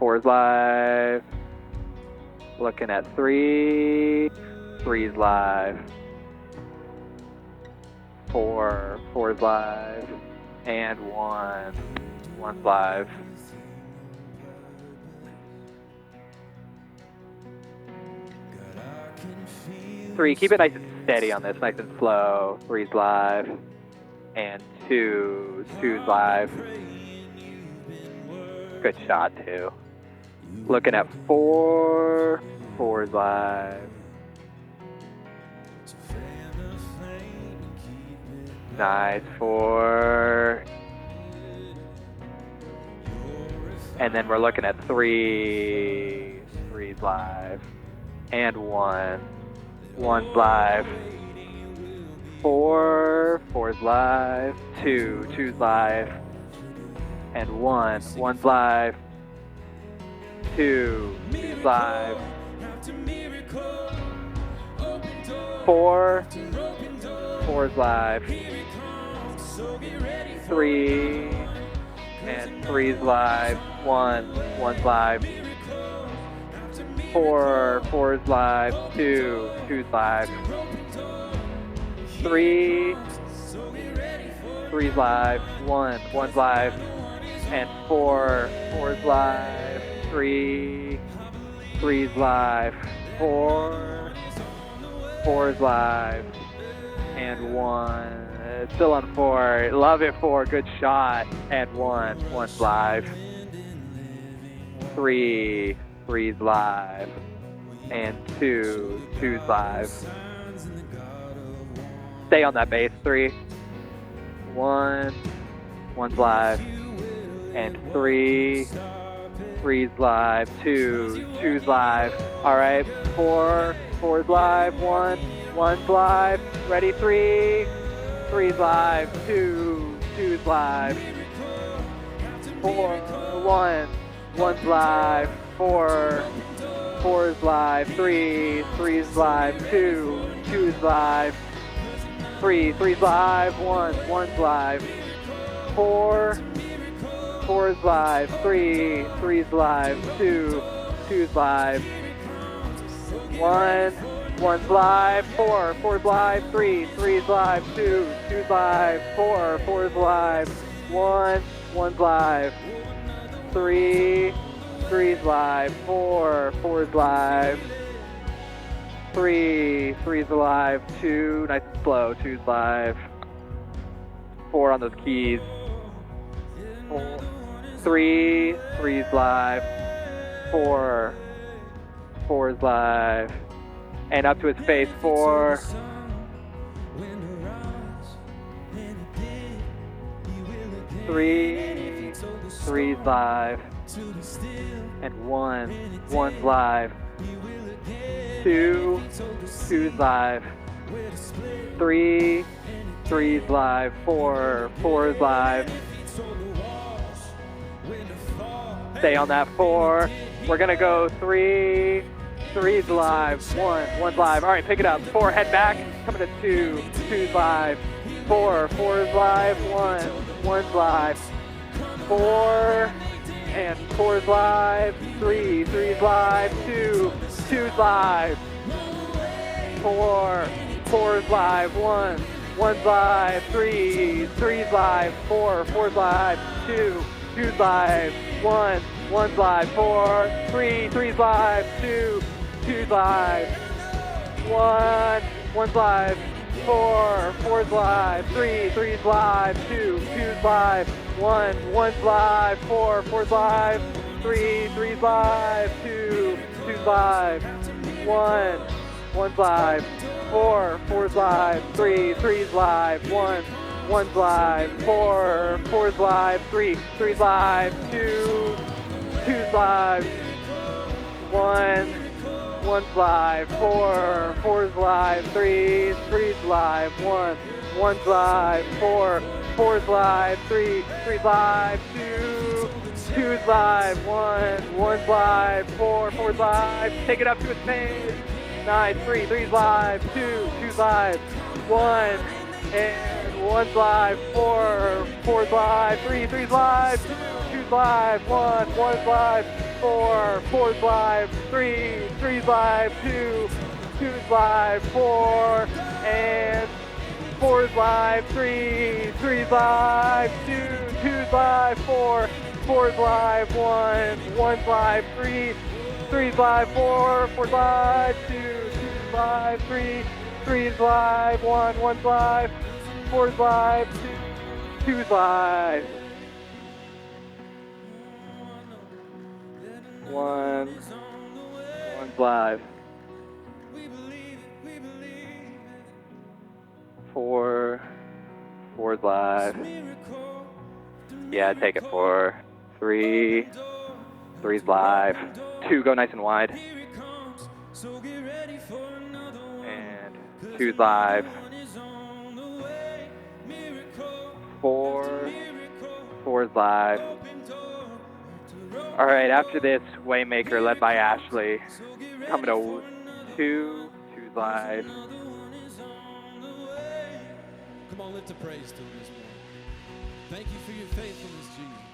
4's live. Looking at 3. 3's live. 4. 4's live. And 1. 1's live. Three, keep it nice and steady on this, nice and slow. 3's live. And 2. 2's live. Good shot, 2. Looking at 4. 4's live. Nice, 4. And then we're looking at 3. 3's live. And 1. 1's live. 4. 4's live. 2. 2's live. And 1. 1's live. 2. 2's live. 4. 4's live. 3. And 3's live. 1. 1's live. 4. 4's live. 2. 2's live. 3. 3's live. 1. 1's live. And 4. 4's live. 3. 3's live. 4. 4's live. And 1. Still on 4. Love it, 4. Good shot. And 1. 1's live. 3. 3's live. And 2. 2's live. Stay on that base. 3. 1. 1's live. And 3. 3's live. 2. 2's live. All right. 4. 4's live. 1. 1's live. Ready. 3. 3's live. 2. 2's live. 4. 1. 1's live. 4. 4's live. 3. 3's live. 2. 2's live. 3. 3's live. 1. 1's live. 4. 4's live. 3. 3's live. 2. 2's live. 1. 1's live. 4. 4's live. 3. 3's live. 2. 2's live. 4. 4's live. 1. 1's live. 3. 3's live. 4. 4's live. 3. 3's alive. 2. Nice and slow. 2's live. 4 on those keys. 4. 3. 3's live. 4. 4's live. And up to his face. 4. 3. 3's live. And 1. 1's live. 2. 2's live. 3. 3's live. 4. 4's live. Stay on that 4. We're gonna go 3. 3's live. 1. 1's live. All right, pick it up. 4. Head back. Coming to 2. 2's live. 4. 4's live. 1. 1's live. 4. And 4's live. 3. 3's live. 2. 2's live. 4. 4's live. 1. 1's live. 3. 3's live. 4. 4's live. 2. 2's live. 1. 1's live. 4. 3. 3's live. 2. 2's live. 1. 1's live. 4. 4's live. 3. 3's live. 2. 2's live. 1. 1's live. 4. 4's live. 3. 3's live. 2. 2's live. 1. 1's live. 4. 4's live. 3. 3's live. 1. 1's live. 4. 4's live. 3. 3's live. 2. 2's live. 1. 1's live. 4. 4's live. 3. 3's live. 1. 1's live. 4. 4's live. 3. 3's live. 2. 2's live. 1. 1's live. 4. 4's live. Take it up to his face. 9. 3. 3's live. 2. 2's live. 1. And 1's live. 4. 4's live. 3. 3's live. 2. two's live, one's live, four's live, three's live, two's live, four, and four's live, three's live, two's live, four's live, one's live, three's live, four's live, two's live, three's live, one's live, four's live, two's live. One's live. Four's live. Yeah, take it. 4, 3, three's live. 2, go nice and wide. And two's live. 4's live. All right, after this, Waymaker led by Ashley. Coming to two's live. Come on, lift a praise to him this morning. Thank you for your faithfulness, Jesus.